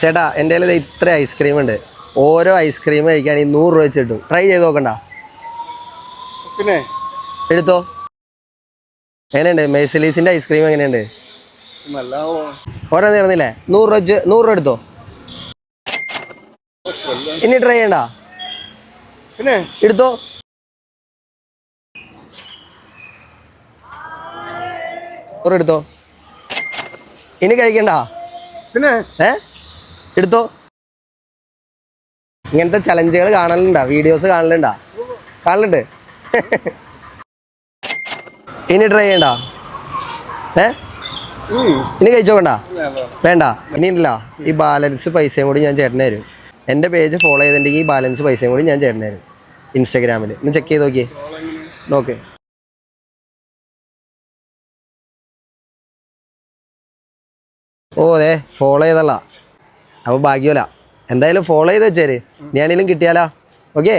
ചേട്ടാ എൻ്റെ കയ്യിൽ ഇത്ര ഐസ്ക്രീം ഉണ്ട്. ഓരോ ഐസ്ക്രീം കഴിക്കുകയാണെങ്കിൽ 100 രൂപ വെച്ച് കിട്ടും. ട്രൈ ചെയ്ത് നോക്കണ്ട. പിന്നെ എടുത്തോ. എങ്ങനെയുണ്ട് മെഴ്സലീസിൻ്റെ ഐസ്ക്രീം? എങ്ങനെയുണ്ട്? ഓരോ തീർന്നില്ലേ? 100 രൂപ വെച്ച് 100 രൂപ എടുത്തോ. ഇനി ട്രൈ ചെയ്യണ്ട. പിന്നെ എടുത്തോ. എടുത്തോ. ഇനി കഴിക്കണ്ട. പിന്നെ എടുത്തോ. ഇങ്ങനത്തെ ചലഞ്ചുകൾ കാണലുണ്ടാ? വീഡിയോസ് കാണലുണ്ടാ? കാണലുണ്ട്. ഇനി ട്രൈ ചെയ്യണ്ട. ഇനി കഴിച്ചോക്കണ്ട. വേണ്ട. ഇനി ഉണ്ടല്ലോ, ഈ ബാലൻസ് പൈസയും കൂടി ഞാൻ ചേട്ടന് തരും. എൻ്റെ പേജ് ഫോളോ ചെയ്തിട്ടുണ്ടെങ്കിൽ ഈ ബാലൻസ് പൈസയും കൂടി ഞാൻ ചേട്ടന് തരും ഇൻസ്റ്റാഗ്രാമിൽ. ഒന്ന് ചെക്ക് ചെയ്ത് നോക്കിയേ. നോക്ക്. ഓ അതെ, ഫോളോ ചെയ്തല്ല. അപ്പോൾ ഭാഗ്യമല്ല. എന്തായാലും ഫോളോ ചെയ്ത് വെച്ചേര്. ഞാനെങ്കിലും കിട്ടിയാലോ? ഓക്കെ.